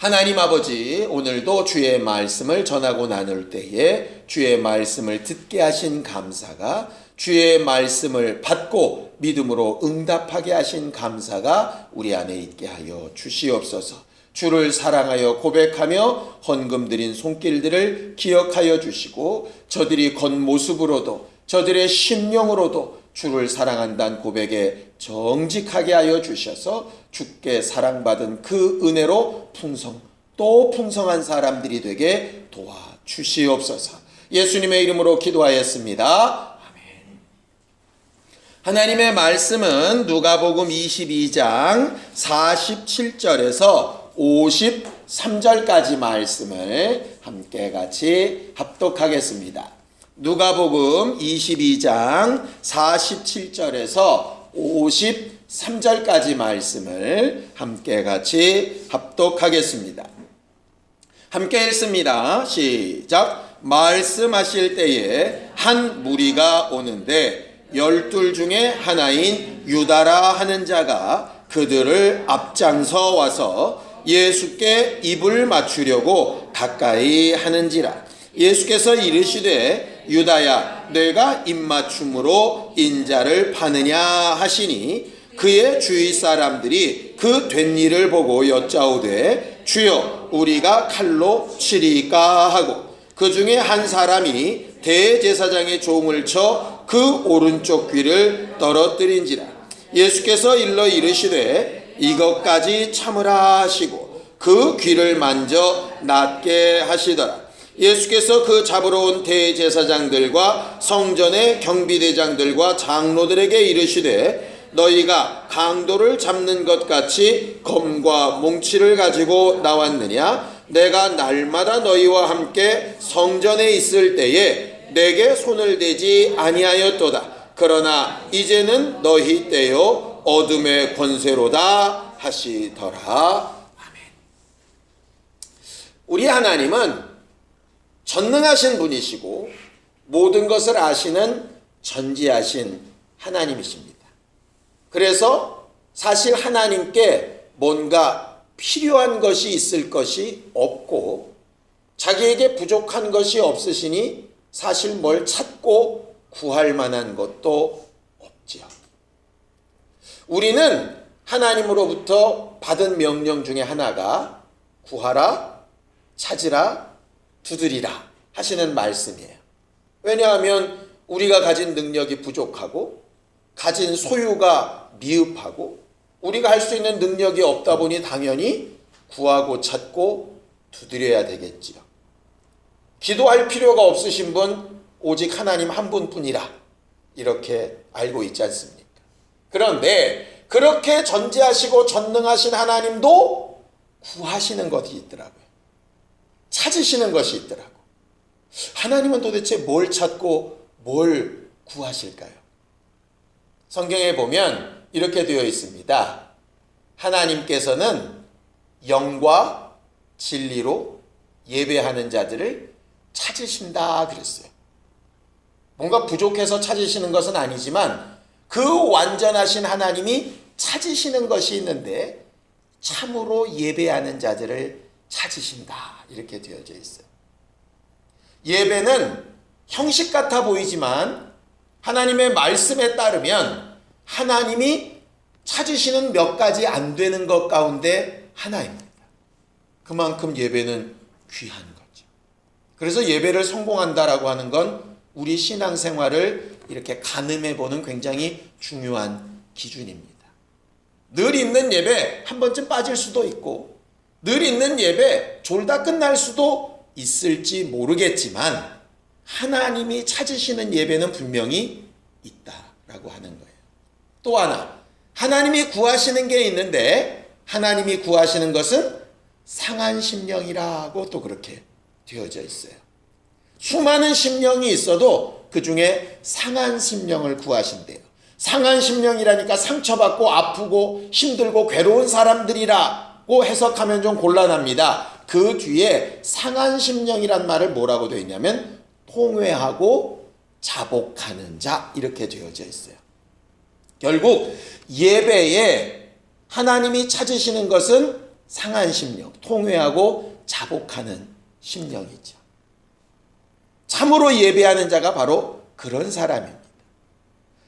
하나님 아버지, 오늘도 주의 말씀을 전하고 나눌 때에 주의 말씀을 듣게 하신 감사가, 주의 말씀을 받고 믿음으로 응답하게 하신 감사가 우리 안에 있게 하여 주시옵소서. 주를 사랑하여 고백하며 헌금 드린 손길들을 기억하여 주시고, 저들이 겉모습으로도 저들의 심령으로도 주를 사랑한다는 고백에 정직하게 하여 주셔서 주께 사랑받은 그 은혜로 또 풍성한 사람들이 되게 도와주시옵소서. 예수님의 이름으로 기도하였습니다. 아멘. 하나님의 말씀은 누가복음 22장 47절에서 53절까지 말씀을 함께 같이 합독하겠습니다. 누가복음 22장 47절에서 53절까지 말씀을 함께 같이 합독하겠습니다. 함께 읽습니다. 시작. 말씀하실 때에 한 무리가 오는데 12 중에 하나인 유다라 하는 자가 그들을 앞장서 와서 예수께 입을 맞추려고 가까이 하는지라. 예수께서 이르시되 유다야, 내가 입맞춤으로 인자를 파느냐 하시니, 그의 주위 사람들이 그 된 일을 보고 여짜오되 주여, 우리가 칼로 치리까 하고, 그 중에 한 사람이 대제사장의 종을 쳐 그 오른쪽 귀를 떨어뜨린지라. 예수께서 일러 이르시되 이것까지 참으라 하시고 그 귀를 만져 낫게 하시더라. 예수께서 그 잡으러 온 대제사장들과 성전의 경비대장들과 장로들에게 이르시되 너희가 강도를 잡는 것 같이 검과 몽치를 가지고 나왔느냐? 내가 날마다 너희와 함께 성전에 있을 때에 내게 손을 대지 아니하였도다. 그러나 이제는 너희 때요 어둠의 권세로다 하시더라. 아멘. 우리 하나님은 전능하신 분이시고 모든 것을 아시는 전지하신 하나님이십니다. 그래서 사실 하나님께 뭔가 필요한 것이 있을 것이 없고 자기에게 부족한 것이 없으시니 사실 뭘 찾고 구할 만한 것도 없지요. 우리는 하나님으로부터 받은 명령 중에 하나가 구하라, 찾으라, 두드리라 하시는 말씀이에요. 왜냐하면 우리가 가진 능력이 부족하고 가진 소유가 미흡하고 우리가 할 수 있는 능력이 없다 보니 당연히 구하고 찾고 두드려야 되겠지요. 기도할 필요가 없으신 분 오직 하나님 한 분뿐이라 이렇게 알고 있지 않습니까? 그런데 그렇게 전지하시고 전능하신 하나님도 구하시는 것이 있더라고요. 찾으시는 것이 있더라고. 하나님은 도대체 뭘 찾고 뭘 구하실까요? 성경에 보면 이렇게 되어 있습니다. 하나님께서는 영과 진리로 예배하는 자들을 찾으신다 그랬어요. 뭔가 부족해서 찾으시는 것은 아니지만 그 완전하신 하나님이 찾으시는 것이 있는데 참으로 예배하는 자들을 찾으신다 이렇게 되어져 있어요. 예배는 형식 같아 보이지만 하나님의 말씀에 따르면 하나님이 찾으시는 몇 가지 안 되는 것 가운데 하나입니다. 그만큼 예배는 귀한 거죠. 그래서 예배를 성공한다라고 하는 건 우리 신앙생활을 이렇게 가늠해 보는 굉장히 중요한 기준입니다. 늘 있는 예배 한 번쯤 빠질 수도 있고 늘 있는 예배 졸다 끝날 수도 있을지 모르겠지만 하나님이 찾으시는 예배는 분명히 있다라고 하는 거예요. 또 하나, 하나님이 구하시는 게 있는데 하나님이 구하시는 것은 상한 심령이라고 또 그렇게 되어져 있어요. 수많은 심령이 있어도 그 중에 상한 심령을 구하신대요. 상한 심령이라니까 상처받고 아프고 힘들고 괴로운 사람들이라고 해석하면 좀 곤란합니다. 그 뒤에 상한 심령이란 말을 뭐라고 되어 있냐면 통회하고 자복하는 자 이렇게 되어져 있어요. 결국 예배에 하나님이 찾으시는 것은 상한 심령, 통회하고 자복하는 심령이죠. 참으로 예배하는 자가 바로 그런 사람입니다.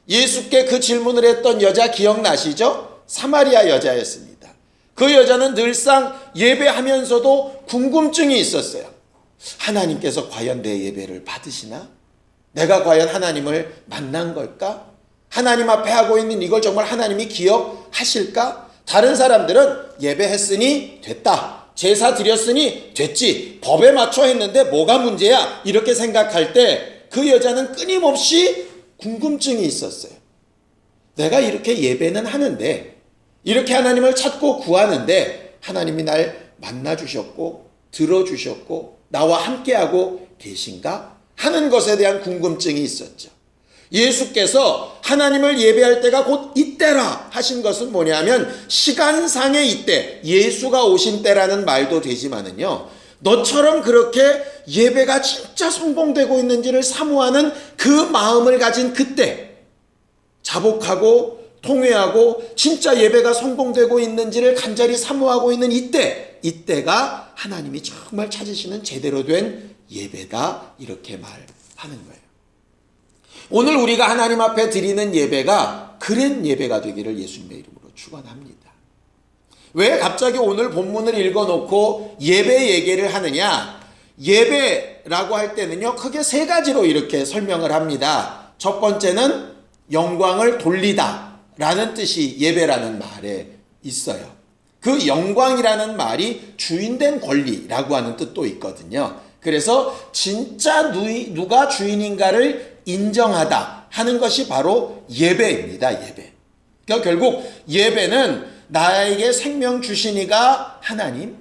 예수께 그 질문을 했던 여자 기억나시죠? 사마리아 여자였습니다. 그 여자는 늘상 예배하면서도 궁금증이 있었어요. 하나님께서 과연 내 예배를 받으시나? 내가 과연 하나님을 만난 걸까? 하나님 앞에 하고 있는 이걸 정말 하나님이 기억하실까? 다른 사람들은 예배했으니 됐다. 제사 드렸으니 됐지. 법에 맞춰 했는데 뭐가 문제야? 이렇게 생각할 때 그 여자는 끊임없이 궁금증이 있었어요. 내가 이렇게 예배는 하는데, 이렇게 하나님을 찾고 구하는데 하나님이 날 만나주셨고 들어주셨고 나와 함께하고 계신가? 하는 것에 대한 궁금증이 있었죠. 예수께서 하나님을 예배할 때가 곧 이때라 하신 것은 뭐냐면 시간상의 이때, 예수가 오신 때라는 말도 되지만은요, 너처럼 그렇게 예배가 진짜 성공되고 있는지를 사모하는 그 마음을 가진 그때, 자복하고 통회하고 진짜 예배가 성공되고 있는지를 간절히 사모하고 있는 이때가 하나님이 정말 찾으시는 제대로 된 예배다, 이렇게 말하는 거예요. 오늘 우리가 하나님 앞에 드리는 예배가 그런 예배가 되기를 예수님의 이름으로 축원합니다. 왜 갑자기 오늘 본문을 읽어놓고 예배 얘기를 하느냐? 예배라고 할 때는요, 크게 세 가지로 이렇게 설명을 합니다. 첫 번째는 영광을 돌리다 라는 뜻이 예배라는 말에 있어요. 그 영광이라는 말이 주인된 권리라고 하는 뜻도 있거든요. 그래서 진짜 누가 주인인가를 인정하다 하는 것이 바로 예배입니다. 예배. 그러니까 결국 예배는 나에게 생명 주시니가 하나님,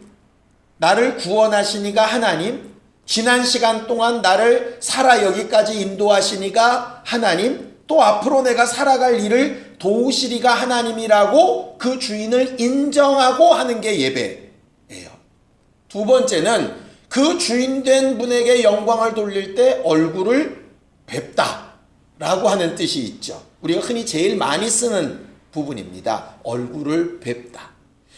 나를 구원하시니가 하나님, 지난 시간 동안 나를 살아 여기까지 인도하시니가 하나님, 또 앞으로 내가 살아갈 일을 도우시리가 하나님이라고 그 주인을 인정하고 하는 게 예배예요. 두 번째는 그 주인된 분에게 영광을 돌릴 때 얼굴을 뵙다 라고 하는 뜻이 있죠. 우리가 흔히 제일 많이 쓰는 부분입니다. 얼굴을 뵙다.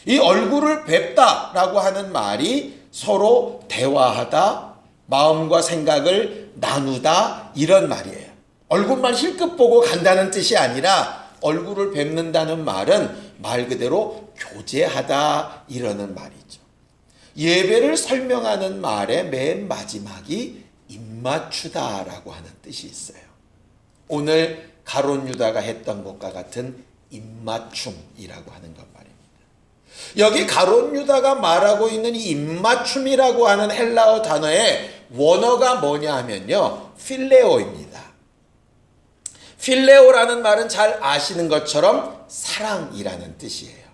이 얼굴을 뵙다 라고 하는 말이 서로 대화하다, 마음과 생각을 나누다, 이런 말이에요. 얼굴만 힐끗 보고 간다는 뜻이 아니라 얼굴을 뵙는다는 말은 말 그대로 교제하다, 이러는 말이죠. 예배를 설명하는 말의 맨 마지막이 입맞추다라고 하는 뜻이 있어요. 오늘 가룟 유다가 했던 것과 같은 입맞춤이라고 하는 것 말입니다. 여기 가룟 유다가 말하고 있는 이 입맞춤이라고 하는 헬라어 단어의 원어가 뭐냐 하면요, 필레오입니다. 필레오라는 말은 잘 아시는 것처럼 사랑이라는 뜻이에요.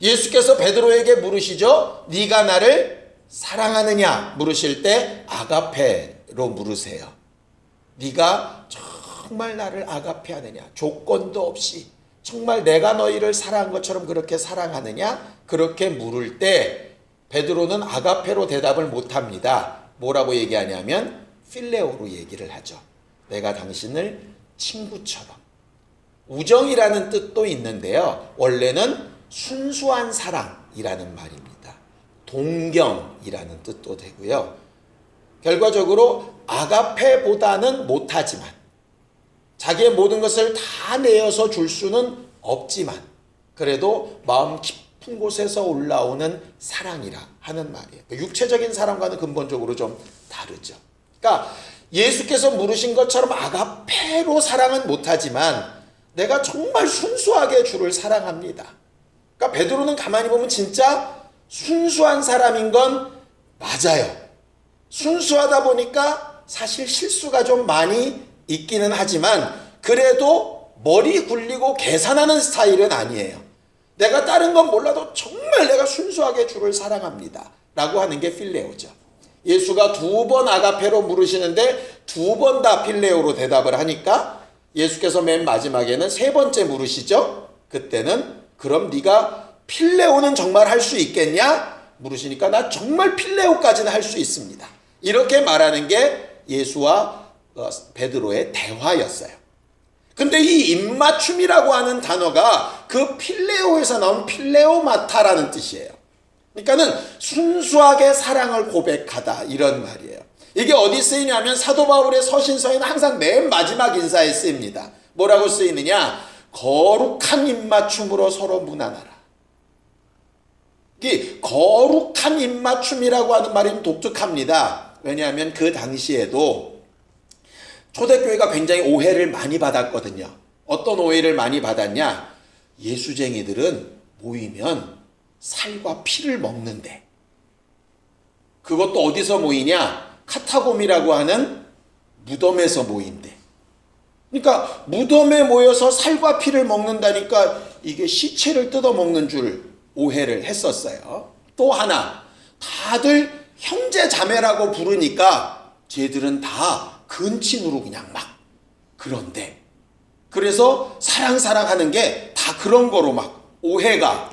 예수께서 베드로에게 물으시죠. 네가 나를 사랑하느냐 물으실 때 아가페로 물으세요. 네가 정말 나를 아가페하느냐, 조건도 없이 정말 내가 너희를 사랑한 것처럼 그렇게 사랑하느냐, 그렇게 물을 때 베드로는 아가페로 대답을 못합니다. 뭐라고 얘기하냐면 필레오로 얘기를 하죠. 내가 당신을 친구처럼. 우정이라는 뜻도 있는데요, 원래는 순수한 사랑이라는 말입니다. 동경이라는 뜻도 되고요. 결과적으로 아가페보다는 못하지만, 자기의 모든 것을 다 내어서 줄 수는 없지만 그래도 마음 깊은 곳에서 올라오는 사랑이라 하는 말이에요. 육체적인 사랑과는 근본적으로 좀 다르죠. 그러니까 예수께서 물으신 것처럼 아가페로 사랑은 못하지만 내가 정말 순수하게 주를 사랑합니다. 그러니까 베드로는 가만히 보면 진짜 순수한 사람인 건 맞아요. 순수하다 보니까 사실 실수가 좀 많이 있기는 하지만 그래도 머리 굴리고 계산하는 스타일은 아니에요. 내가 다른 건 몰라도 정말 내가 순수하게 주를 사랑합니다 라고 하는 게 필레오죠. 예수가 2번 아가페로 물으시는데 2번 다 필레오로 대답을 하니까 예수께서 맨 마지막에는 3번째 물으시죠. 그때는 그럼 네가 필레오는 정말 할 수 있겠냐 물으시니까 나 정말 필레오까지는 할 수 있습니다. 이렇게 말하는 게 예수와 베드로의 대화였어요. 근데 이 입맞춤이라고 하는 단어가 그 필레오에서 나온 필레오마타라는 뜻이에요. 그러니까는 순수하게 사랑을 고백하다 이런 말이에요. 이게 어디 쓰이냐면 사도 바울의 서신서에는 항상 맨 마지막 인사에 쓰입니다. 뭐라고 쓰이느냐? 거룩한 입맞춤으로 서로 무난하라. 이 거룩한 입맞춤이라고 하는 말이 독특합니다. 왜냐하면 그 당시에도 초대교회가 굉장히 오해를 많이 받았거든요. 어떤 오해를 많이 받았냐? 예수쟁이들은 모이면 살과 피를 먹는데, 그것도 어디서 모이냐? 카타곰이라고 하는 무덤에서 모인대. 그러니까 무덤에 모여서 살과 피를 먹는다니까 이게 시체를 뜯어먹는 줄 오해를 했었어요. 또 하나, 다들 형제 자매라고 부르니까 쟤들은 다 근친으로 그냥 막 그런데, 그래서 사랑하는 게 다 그런 거로 막 오해가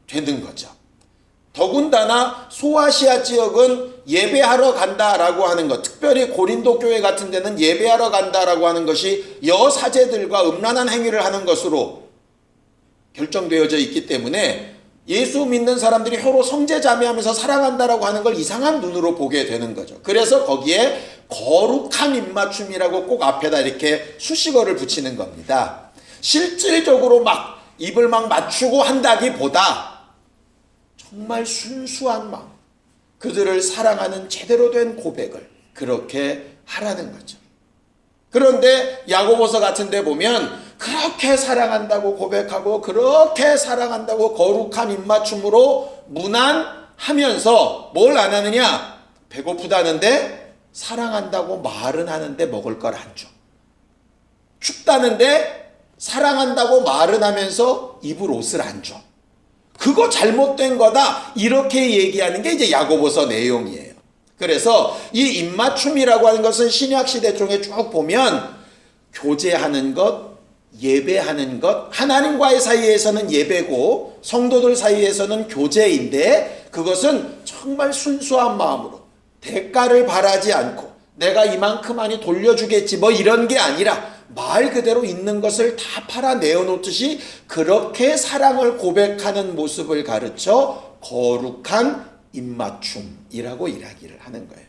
되는 거죠. 더군다나 소아시아 지역은 예배하러 간다라고 하는 것, 특별히 고린도 교회 같은 데는 예배하러 간다라고 하는 것이 여사제들과 음란한 행위를 하는 것으로 결정되어져 있기 때문에 예수 믿는 사람들이 서로 형제자매하면서 사랑한다라고 하는 걸 이상한 눈으로 보게 되는 거죠. 그래서 거기에 거룩한 입맞춤이라고 꼭 앞에다 이렇게 수식어를 붙이는 겁니다. 실질적으로 막 입을 막 맞추고 한다기보다 정말 순수한 마음, 그들을 사랑하는 제대로 된 고백을 그렇게 하라는 거죠. 그런데 야고보서 같은 데 보면 그렇게 사랑한다고 고백하고 그렇게 사랑한다고 거룩한 입맞춤으로 무난하면서 뭘 안 하느냐? 배고프다는데 사랑한다고 말은 하는데 먹을 걸 안 줘. 춥다는데 사랑한다고 말은 하면서 입을 옷을 안 줘. 그거 잘못된 거다, 이렇게 얘기하는 게 이제 야고보서 내용이에요. 그래서 이 입맞춤이라고 하는 것은 신약시대 쪽에 쭉 보면 교제하는 것, 예배하는 것, 하나님과의 사이에서는 예배고 성도들 사이에서는 교제인데, 그것은 정말 순수한 마음으로 대가를 바라지 않고 내가 이만큼 많이 돌려주겠지 뭐 이런 게 아니라 말 그대로 있는 것을 다 팔아 내어놓듯이 그렇게 사랑을 고백하는 모습을 가르쳐 거룩한 입맞춤이라고 이야기를 하는 거예요.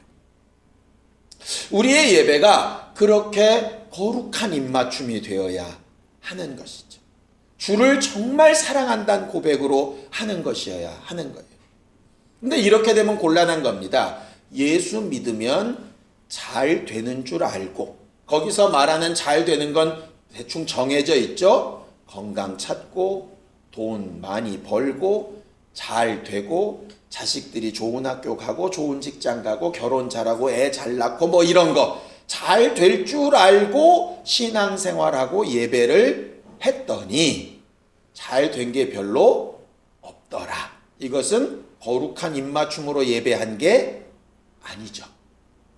우리의 예배가 그렇게 거룩한 입맞춤이 되어야 하는 것이죠. 주를 정말 사랑한다는 고백으로 하는 것이어야 하는 거예요. 근데 이렇게 되면 곤란한 겁니다. 예수 믿으면 잘 되는 줄 알고, 거기서 말하는 잘 되는 건 대충 정해져 있죠. 건강 찾고 돈 많이 벌고 잘 되고 자식들이 좋은 학교 가고 좋은 직장 가고 결혼 잘하고 애 잘 낳고 뭐 이런 거 잘 될 줄 알고 신앙생활하고 예배를 했더니 잘 된 게 별로 없더라. 이것은 거룩한 입맞춤으로 예배한 게 아니죠.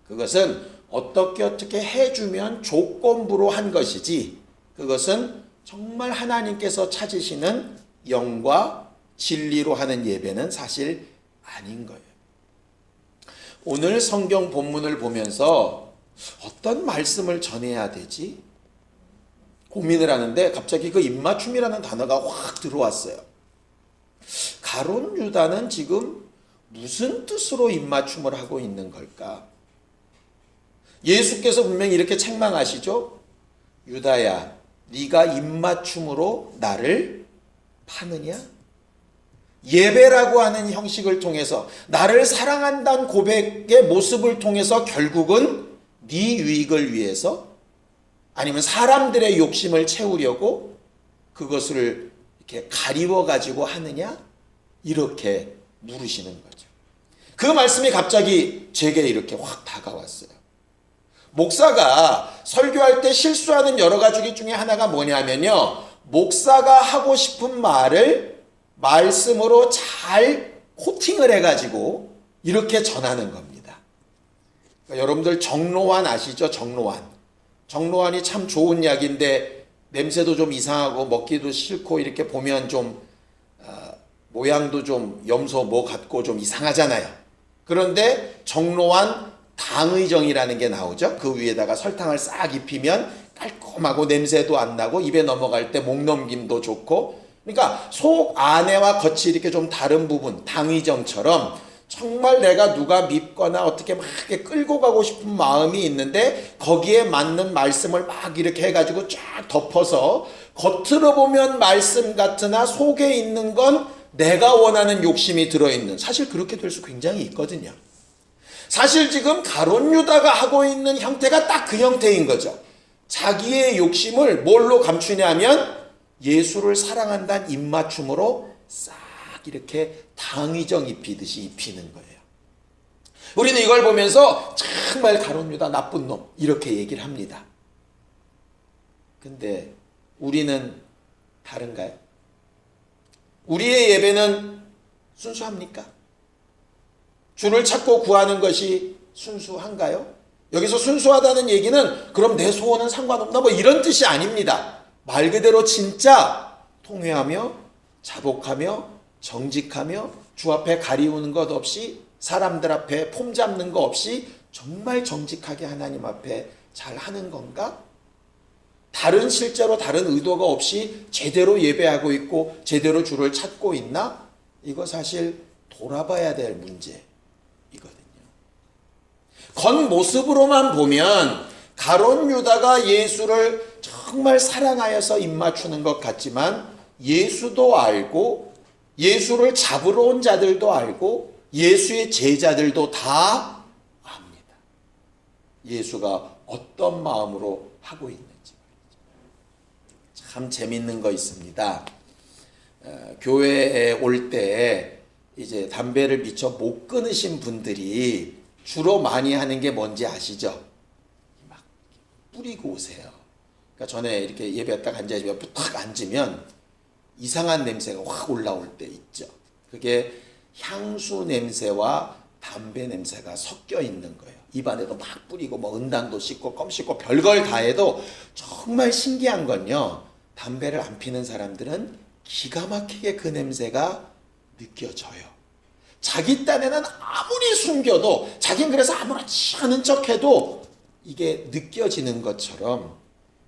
그것은 어떻게 해주면 조건부로 한 것이지, 그것은 정말 하나님께서 찾으시는 영과 진리로 하는 예배는 사실 아닌 거예요. 오늘 성경 본문을 보면서 어떤 말씀을 전해야 되지? 고민을 하는데 갑자기 그 입맞춤이라는 단어가 확 들어왔어요. 가룟 유다는 지금 무슨 뜻으로 입맞춤을 하고 있는 걸까? 예수께서 분명히 이렇게 책망하시죠. 유다야, 네가 입맞춤으로 나를 파느냐? 예배라고 하는 형식을 통해서 나를 사랑한다는 고백의 모습을 통해서 결국은 네 유익을 위해서, 아니면 사람들의 욕심을 채우려고 그것을 이렇게 가리워 가지고 하느냐? 이렇게 물으시는 거죠. 그 말씀이 갑자기 제게 이렇게 확 다가왔어요. 목사가 설교할 때 실수하는 여러 가지 중에 하나가 뭐냐면요, 목사가 하고 싶은 말을 말씀으로 잘 코팅을 해가지고 이렇게 전하는 겁니다. 그러니까 여러분들 정로환 아시죠? 정로환이 참 좋은 약인데 냄새도 좀 이상하고 먹기도 싫고 이렇게 보면 좀 모양도 좀 염소 뭐 같고 좀 이상하잖아요. 그런데 정로환 당의정이라는 게 나오죠. 그 위에다가 설탕을 싹 입히면 깔끔하고 냄새도 안 나고 입에 넘어갈 때 목 넘김도 좋고 그러니까 속 안에와 겉이 이렇게 좀 다른 부분, 당위정처럼 정말 내가 누가 밉거나 어떻게 막 이렇게 끌고 가고 싶은 마음이 있는데 거기에 맞는 말씀을 막 이렇게 해가지고 쫙 덮어서 겉으로 보면 말씀 같으나 속에 있는 건 내가 원하는 욕심이 들어있는, 사실 그렇게 될 수 굉장히 있거든요. 사실 지금 가룟 유다가 하고 있는 형태가 딱 그 형태인 거죠. 자기의 욕심을 뭘로 감추냐면 예수를 사랑한다는 입맞춤으로 싹 이렇게 당위정 입히듯이 입히는 거예요. 우리는 이걸 보면서 정말 가룟 유다 나쁜 놈 이렇게 얘기를 합니다. 근데 우리는 다른가요? 우리의 예배는 순수합니까? 주를 찾고 구하는 것이 순수한가요? 여기서 순수하다는 얘기는 그럼 내 소원은 상관없나 뭐 이런 뜻이 아닙니다. 말 그대로 진짜 통회하며 자복하며 정직하며 주 앞에 가리우는 것 없이 사람들 앞에 폼 잡는 거 없이 정말 정직하게 하나님 앞에 잘 하는 건가? 실제로 다른 의도가 없이 제대로 예배하고 있고 제대로 주를 찾고 있나? 이거 사실 돌아봐야 될 문제이거든요. 겉모습으로만 보면 가룟 유다가 예수를 정말 사랑하여서 입맞추는 것 같지만 예수도 알고 예수를 잡으러 온 자들도 알고 예수의 제자들도 다 압니다. 예수가 어떤 마음으로 하고 있는지. 참 재밌는 거 있습니다. 교회에 올 때 이제 담배를 미처 못 끊으신 분들이 주로 많이 하는 게 뭔지 아시죠? 막 뿌리고 오세요. 그러니까 전에 이렇게 예배 딱 앉아서 옆에 탁 앉으면 이상한 냄새가 확 올라올 때 있죠. 그게 향수 냄새와 담배 냄새가 섞여 있는 거예요. 입안에도 막 뿌리고 뭐 은단도 씻고 껌 씻고 별걸 다 해도 정말 신기한 건요. 담배를 안 피는 사람들은 기가 막히게 그 냄새가 느껴져요. 자기 딴에는 아무리 숨겨도 자기는 그래서 아무렇지 않은 척해도 이게 느껴지는 것처럼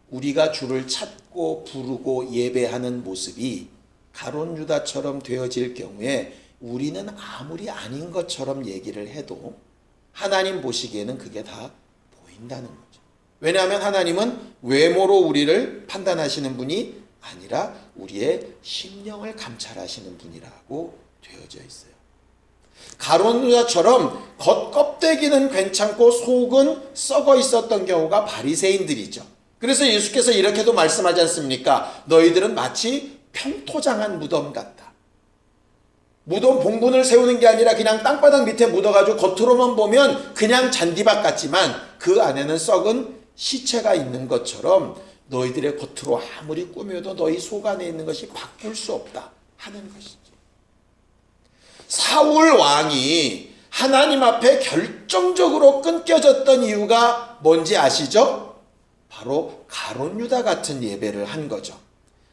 우리가 주를 찾고 부르고 예배하는 모습이 가룟 유다처럼 되어질 경우에 우리는 아무리 아닌 것처럼 얘기를 해도 하나님 보시기에는 그게 다 보인다는 거죠. 왜냐하면 하나님은 외모로 우리를 판단하시는 분이 아니라 우리의 심령을 감찰하시는 분이라고 되어져 있어요. 가룟 유다처럼 겉껍데기는 괜찮고 속은 썩어 있었던 경우가 바리새인들이죠. 그래서 예수께서 이렇게도 말씀하지 않습니까? 너희들은 마치 평토장한 무덤 같다. 무덤 봉분을 세우는 게 아니라 그냥 땅바닥 밑에 묻어가지고 겉으로만 보면 그냥 잔디밭 같지만 그 안에는 썩은 시체가 있는 것처럼 너희들의 겉으로 아무리 꾸며도 너희 속 안에 있는 것이 바꿀 수 없다 하는 것이죠. 사울 왕이 하나님 앞에 결정적으로 끊겨졌던 이유가 뭔지 아시죠? 바로 가룟 유다 같은 예배를 한 거죠.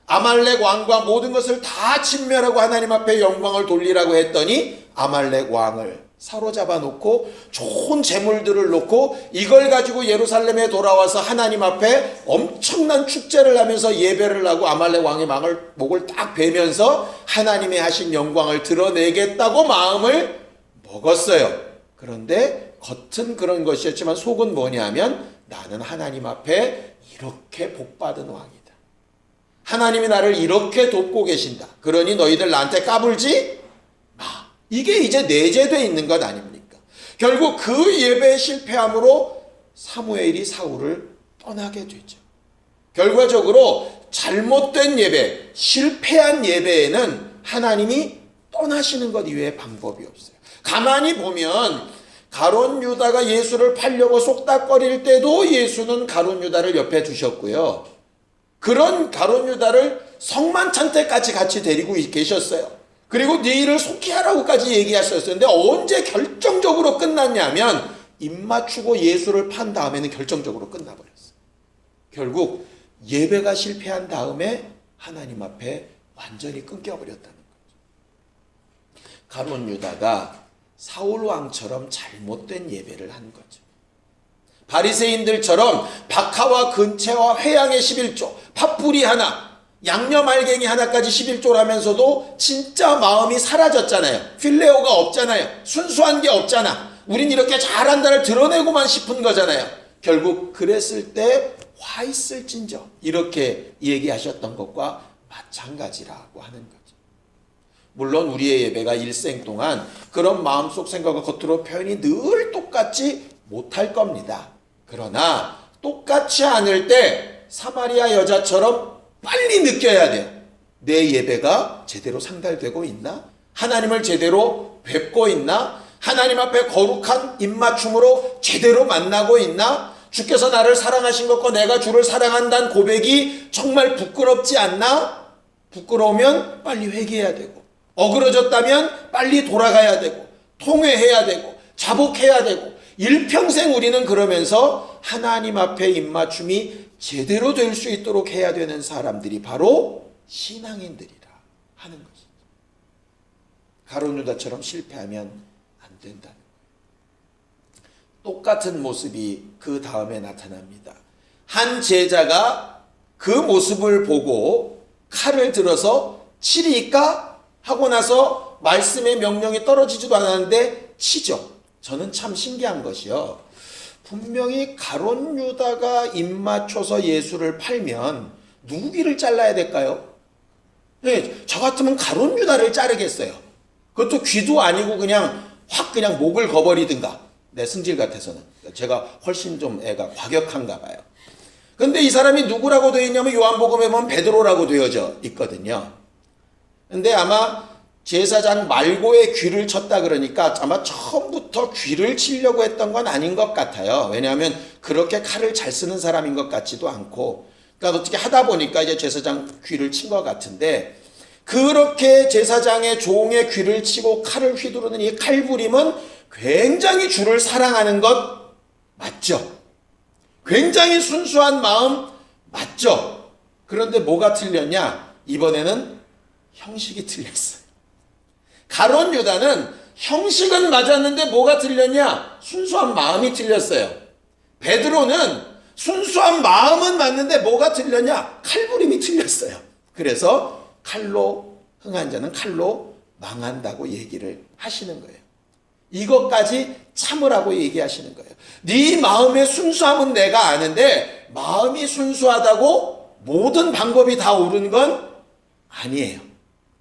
아말렉 왕과 모든 것을 다 진멸하고 하나님 앞에 영광을 돌리라고 했더니 아말렉 왕을 사로잡아 놓고 좋은 재물들을 놓고 이걸 가지고 예루살렘에 돌아와서 하나님 앞에 엄청난 축제를 하면서 예배를 하고 아말렉 왕의 목을 딱 베면서 하나님의 하신 영광을 드러내겠다고 마음을 먹었어요. 그런데 겉은 그런 것이었지만 속은 뭐냐면 나는 하나님 앞에 이렇게 복받은 왕이다. 하나님이 나를 이렇게 돕고 계신다. 그러니 너희들 나한테 까불지 마. 이게 이제 내재되어 있는 것 아닙니까? 결국 그 예배에 실패함으로 사무엘이 사울을 떠나게 되죠. 결과적으로 잘못된 예배, 실패한 예배에는 하나님이 떠나시는 것 이외에 방법이 없어요. 가만히 보면 가룟 유다가 예수를 팔려고 속닥거릴 때도 예수는 가룟 유다를 옆에 두셨고요. 그런 가룟 유다를 성만찬 때까지 같이 데리고 계셨어요. 그리고 네 일을 속히 하라고까지 얘기하셨었는데 언제 결정적으로 끝났냐면 입 맞추고 예수를 판 다음에는 결정적으로 끝나버렸어요. 결국 예배가 실패한 다음에 하나님 앞에 완전히 끊겨버렸다는 거죠. 가룟 유다가 사울 왕처럼 잘못된 예배를 한 거죠. 바리새인들처럼 박하와 근채와 회양의 11조, 팥뿌리 하나, 양념 알갱이 하나까지 11조를 하면서도 진짜 마음이 사라졌잖아요. 필레오가 없잖아요. 순수한 게 없잖아. 우린 이렇게 잘한다를 드러내고만 싶은 거잖아요. 결국 그랬을 때 화 있을진저 이렇게 얘기하셨던 것과 마찬가지라고 하는 거죠. 물론 우리의 예배가 일생 동안 그런 마음속 생각과 겉으로 표현이 늘 똑같지 못할 겁니다. 그러나 똑같지 않을 때 사마리아 여자처럼 빨리 느껴야 돼요. 내 예배가 제대로 상달되고 있나? 하나님을 제대로 뵙고 있나? 하나님 앞에 거룩한 입맞춤으로 제대로 만나고 있나? 주께서 나를 사랑하신 것과 내가 주를 사랑한다는 고백이 정말 부끄럽지 않나? 부끄러우면 빨리 회개해야 되고, 어그러졌다면 빨리 돌아가야 되고, 통회해야 되고, 자복해야 되고, 일평생 우리는 그러면서 하나님 앞에 입맞춤이 제대로 될 수 있도록 해야 되는 사람들이 바로 신앙인들이라 하는 것이죠. 가룟 유다처럼 실패하면 안 된다는 거예요. 똑같은 모습이 그 다음에 나타납니다. 한 제자가 그 모습을 보고 칼을 들어서 치리까 하고 나서 말씀의 명령이 떨어지지도 않았는데 치죠. 저는 참 신기한 것이요. 분명히 가룟 유다가 입맞춰서 예수를 팔면 누구 귀를 잘라야 될까요? 네, 저 같으면 가룟 유다를 자르겠어요. 그것도 귀도 아니고 그냥 확 그냥 목을 거버리든가. 내 승질 같아서는. 제가 훨씬 좀 애가 과격한가 봐요. 근데 이 사람이 누구라고 되어 있냐면 요한복음에 보면 베드로라고 되어져 있거든요. 근데 아마 제사장 말고의 귀를 쳤다 그러니까 아마 처음부터 귀를 치려고 했던 건 아닌 것 같아요. 왜냐하면 그렇게 칼을 잘 쓰는 사람인 것 같지도 않고, 그러니까 어떻게 하다 보니까 이제 제사장 귀를 친 것 같은데, 그렇게 제사장의 종의 귀를 치고 칼을 휘두르는 이 칼부림은 굉장히 주를 사랑하는 것 맞죠? 굉장히 순수한 마음 맞죠? 그런데 뭐가 틀렸냐? 이번에는 형식이 틀렸어요. 가룟 유다는 형식은 맞았는데 뭐가 틀렸냐? 순수한 마음이 틀렸어요. 베드로는 순수한 마음은 맞는데 뭐가 틀렸냐? 칼부림이 틀렸어요. 그래서 칼로 흥한 자는 칼로 망한다고 얘기를 하시는 거예요. 이것까지 참으라고 얘기하시는 거예요. 네 마음의 순수함은 내가 아는데 마음이 순수하다고 모든 방법이 다 옳은 건 아니에요.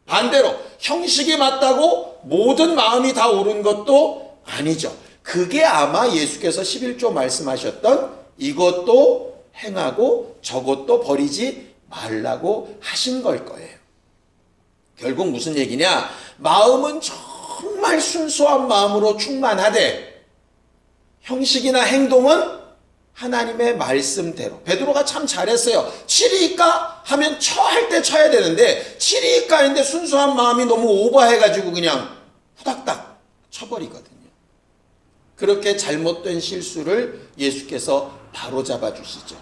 반대로 형식이 맞다고 모든 마음이 다 옳은 것도 아니죠. 그게 아마 예수께서 11조 말씀하셨던 이것도 행하고 저것도 버리지 말라고 하신 걸 거예요. 결국 무슨 얘기냐? 마음은 정말 순수한 마음으로 충만하되 형식이나 행동은 하나님의 말씀대로. 베드로가 참 잘했어요. 치리까 하면 할 때 쳐야 되는데 치리까인데 순수한 마음이 너무 오버해가지고 그냥 후닥닥 쳐버리거든요. 그렇게 잘못된 실수를 예수께서 바로잡아 주시죠.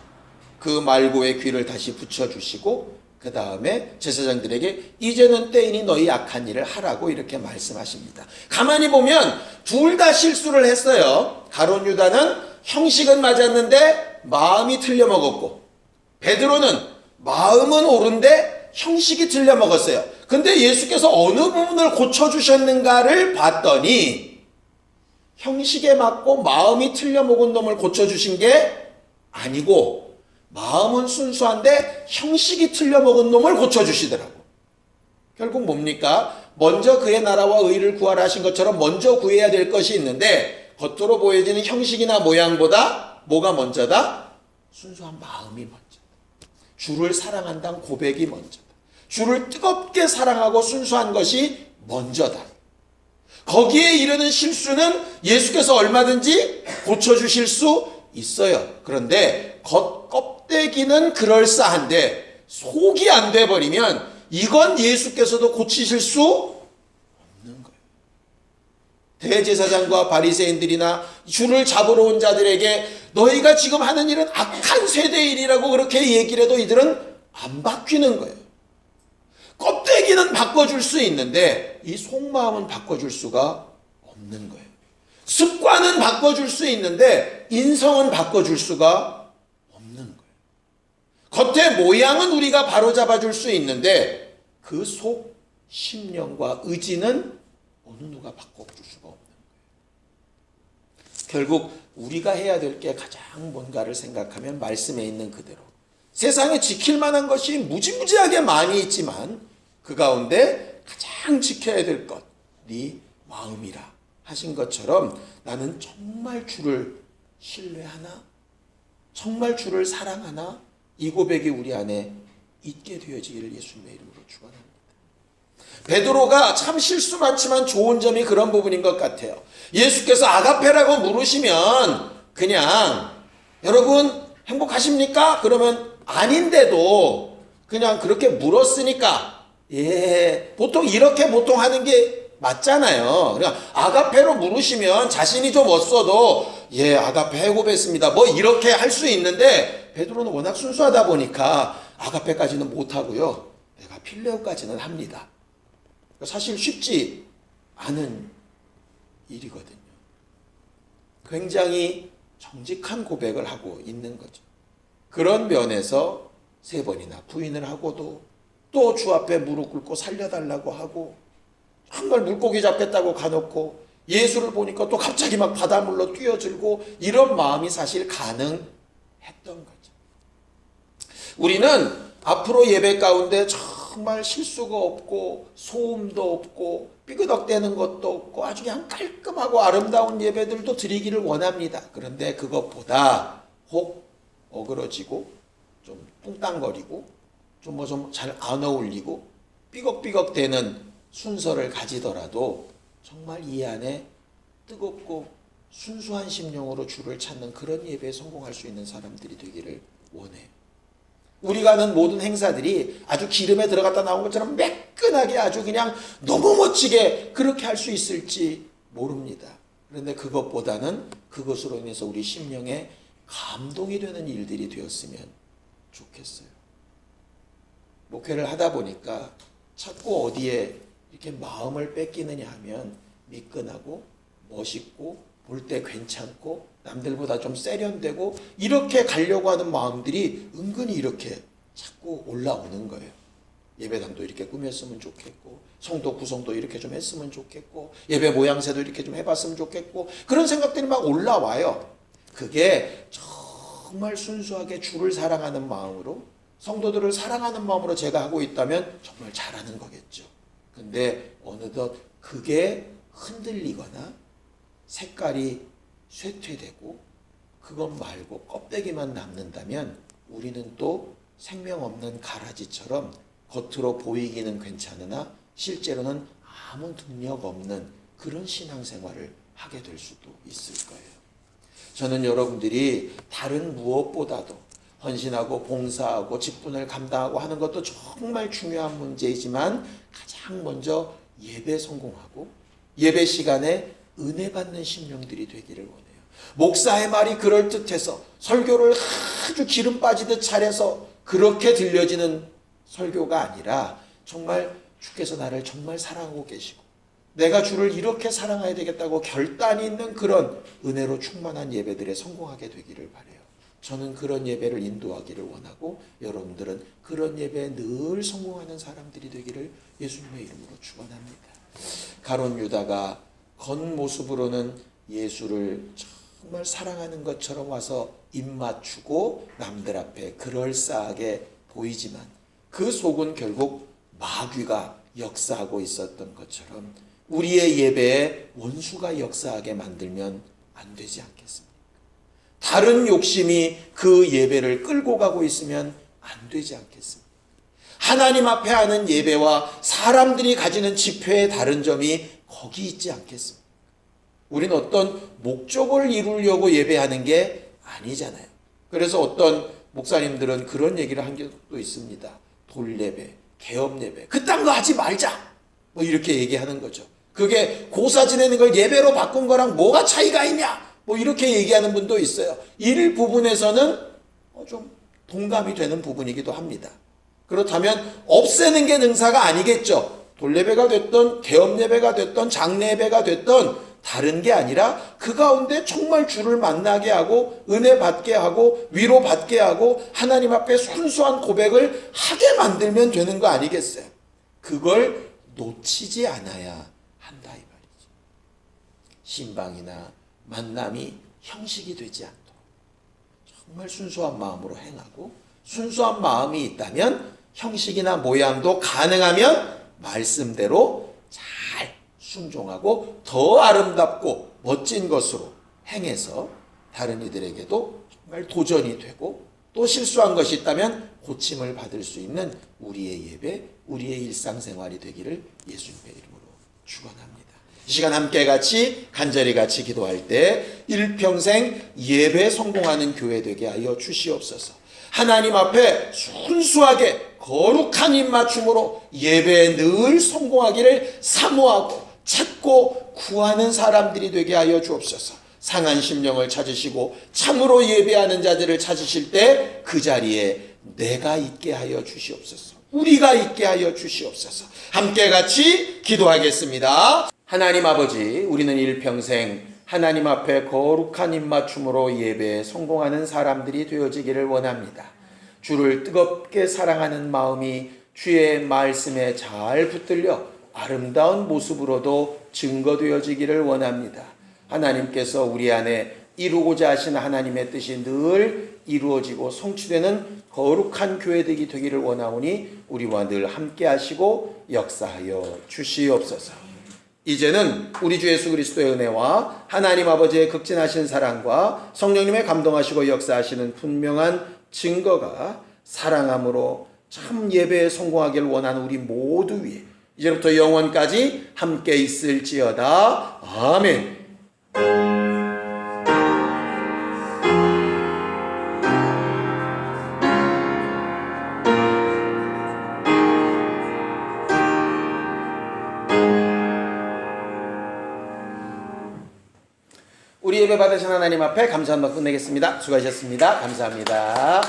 그 말고의 귀를 다시 붙여주시고 그 다음에 제사장들에게 이제는 때이니 너희 악한 일을 하라고 이렇게 말씀하십니다. 가만히 보면 둘 다 실수를 했어요. 가룟 유다는 형식은 맞았는데 마음이 틀려 먹었고, 베드로는 마음은 옳은데 형식이 틀려 먹었어요. 근데 예수께서 어느 부분을 고쳐주셨는가를 봤더니 형식에 맞고 마음이 틀려 먹은 놈을 고쳐주신 게 아니고 마음은 순수한데 형식이 틀려 먹은 놈을 고쳐주시더라고. 결국 뭡니까? 먼저 그의 나라와 의를 구하라 하신 것처럼 먼저 구해야 될 것이 있는데 겉으로 보여지는 형식이나 모양보다 뭐가 먼저다? 순수한 마음이 먼저다. 주를 사랑한다는 고백이 먼저다. 주를 뜨겁게 사랑하고 순수한 것이 먼저다. 거기에 이르는 실수는 예수께서 얼마든지 고쳐주실 수 있어요. 그런데 껍데기는 그럴싸한데 속이 안 돼버리면 이건 예수께서도 고치실 수 없는 거예요. 대제사장과 바리새인들이나 주를 잡으러 온 자들에게 너희가 지금 하는 일은 악한 세대의 일이라고 그렇게 얘기를 해도 이들은 안 바뀌는 거예요. 껍데기는 바꿔줄 수 있는데 이 속마음은 바꿔줄 수가 없는 거예요. 습관은 바꿔줄 수 있는데 인성은 바꿔줄 수가 없는 거예요. 겉의 모양은 우리가 바로잡아 줄 수 있는데 그 속 심령과 의지는 어느 누가 바꿔줄 수가 없는 거예요. 결국 우리가 해야 될 게 가장 뭔가를 생각하면 말씀에 있는 그대로 세상에 지킬 만한 것이 무지무지하게 많이 있지만 그 가운데 가장 지켜야 될 것, 네 마음이라 하신 것처럼 나는 정말 주를 신뢰하나? 정말 주를 사랑하나? 이 고백이 우리 안에 있게 되어지기를 예수님의 이름으로 축원합니다. 베드로가 참 실수 많지만 좋은 점이 그런 부분인 것 같아요. 예수께서 아가페라고 물으시면 그냥 여러분 행복하십니까? 그러면 아닌데도 그냥 그렇게 물었으니까 보통 이렇게 하는 게 맞잖아요. 그냥 아가페로 물으시면 자신이 좀 없어도 아가페 해고했습니다. 뭐 이렇게 할 수 있는데 베드로는 워낙 순수하다 보니까 아가페까지는 못하고요. 내가 필레오까지는 합니다. 사실 쉽지 않은 일이거든요. 굉장히 정직한 고백을 하고 있는 거죠. 그런 면에서 3번이나 부인을 하고도 또 주 앞에 무릎 꿇고 살려달라고 하고 정말 물고기 잡겠다고 가놓고 예수를 보니까 또 갑자기 막 바닷물로 뛰어들고 이런 마음이 사실 가능했던 거죠. 우리는 앞으로 예배 가운데 정말 실수가 없고 소음도 없고 삐그덕대는 것도 없고 아주 그냥 깔끔하고 아름다운 예배들도 드리기를 원합니다. 그런데 그것보다 혹 어그러지고 좀 뚱땅거리고 좀 잘 안 어울리고 삐걱삐걱대는 순서를 가지더라도 정말 이 안에 뜨겁고 순수한 심령으로 주를 찾는 그런 예배에 성공할 수 있는 사람들이 되기를 원해요. 우리가 하는 모든 행사들이 아주 기름에 들어갔다 나온 것처럼 매끈하게 아주 그냥 너무 멋지게 그렇게 할 수 있을지 모릅니다. 그런데 그것보다는 그것으로 인해서 우리 심령에 감동이 되는 일들이 되었으면 좋겠어요. 목회를 하다 보니까 자꾸 어디에 이렇게 마음을 뺏기느냐 하면 미끈하고 멋있고 볼 때 괜찮고 남들보다 좀 세련되고 이렇게 가려고 하는 마음들이 은근히 이렇게 자꾸 올라오는 거예요. 예배당도 이렇게 꾸몄으면 좋겠고 성도 구성도 이렇게 좀 했으면 좋겠고 예배 모양새도 이렇게 좀 해봤으면 좋겠고 그런 생각들이 막 올라와요. 그게 정말 순수하게 주를 사랑하는 마음으로 성도들을 사랑하는 마음으로 제가 하고 있다면 정말 잘하는 거겠죠. 근데 어느덧 그게 흔들리거나 색깔이 쇠퇴되고 그것 말고 껍데기만 남는다면 우리는 또 생명 없는 가라지처럼 겉으로 보이기는 괜찮으나 실제로는 아무 능력 없는 그런 신앙생활을 하게 될 수도 있을 거예요. 저는 여러분들이 다른 무엇보다도 헌신하고 봉사하고 직분을 감당하고 하는 것도 정말 중요한 문제이지만 가장 먼저 예배 성공하고 예배 시간에 은혜 받는 심령들이 되기를 원해요. 목사의 말이 그럴듯해서 설교를 아주 기름 빠지듯 잘해서 그렇게 들려지는 설교가 아니라 정말 주께서 나를 정말 사랑하고 계시고 내가 주를 이렇게 사랑해야 되겠다고 결단이 있는 그런 은혜로 충만한 예배들에 성공하게 되기를 바라요. 저는 그런 예배를 인도하기를 원하고 여러분들은 그런 예배에 늘 성공하는 사람들이 되기를 예수님의 이름으로 축원합니다. 가룟 유다가 겉모습으로는 예수를 정말 사랑하는 것처럼 와서 입맞추고 남들 앞에 그럴싸하게 보이지만 그 속은 결국 마귀가 역사하고 있었던 것처럼 우리의 예배에 원수가 역사하게 만들면 안 되지 않겠습니까? 다른 욕심이 그 예배를 끌고 가고 있으면 안 되지 않겠습니까? 하나님 앞에 하는 예배와 사람들이 가지는 지표의 다른 점이 거기 있지 않겠습니까? 우리는 어떤 목적을 이루려고 예배하는 게 아니잖아요. 그래서 어떤 목사님들은 그런 얘기를 한 적도 있습니다. 돌예배, 개업예배, 그딴 거 하지 말자. 뭐 이렇게 얘기하는 거죠. 그게 고사 지내는 걸 예배로 바꾼 거랑 뭐가 차이가 있냐? 뭐 이렇게 얘기하는 분도 있어요. 일부분에서는 좀 동감이 되는 부분이기도 합니다. 그렇다면 없애는 게 능사가 아니겠죠. 돌예배가 됐던 개업예배가 됐던 장례예배가 됐던 다른 게 아니라 그 가운데 정말 주를 만나게 하고 은혜 받게 하고 위로 받게 하고 하나님 앞에 순수한 고백을 하게 만들면 되는 거 아니겠어요? 그걸 놓치지 않아야 한다 이 말이죠. 신방이나 만남이 형식이 되지 않도록 정말 순수한 마음으로 행하고, 순수한 마음이 있다면 형식이나 모양도 가능하면 말씀대로 잘 순종하고 더 아름답고 멋진 것으로 행해서 다른 이들에게도 정말 도전이 되고, 또 실수한 것이 있다면 고침을 받을 수 있는 우리의 예배, 우리의 일상생활이 되기를 예수님의 이름으로 축원합니다. 이 시간 함께 같이 간절히 같이 기도할 때 일평생 예배 성공하는 교회 되게 하여 주시옵소서. 하나님 앞에 순수하게 거룩한 입맞춤으로 예배에 늘 성공하기를 사모하고 찾고 구하는 사람들이 되게 하여 주옵소서. 상한 심령을 찾으시고 참으로 예배하는 자들을 찾으실 때 그 자리에 내가 있게 하여 주시옵소서. 우리가 있게 하여 주시옵소서. 함께 같이 기도하겠습니다. 하나님 아버지, 우리는 일평생 하나님 앞에 거룩한 입맞춤으로 예배에 성공하는 사람들이 되어지기를 원합니다. 주를 뜨겁게 사랑하는 마음이 주의 말씀에 잘 붙들려 아름다운 모습으로도 증거되어지기를 원합니다. 하나님께서 우리 안에 이루고자 하신 하나님의 뜻이 늘 이루어지고 성취되는 거룩한 교회들이 되기를 원하오니 우리와 늘 함께 하시고 역사하여 주시옵소서. 이제는 우리 주 예수 그리스도의 은혜와 하나님 아버지의 극진하신 사랑과 성령님의 감동하시고 역사하시는 분명한 증거가 사랑함으로 참 예배에 성공하기를 원하는 우리 모두 위에 이제부터 영원까지 함께 있을지어다. 아멘. 우리 예배 받으신 하나님 앞에 감사한 말 끝내겠습니다. 수고하셨습니다. 감사합니다.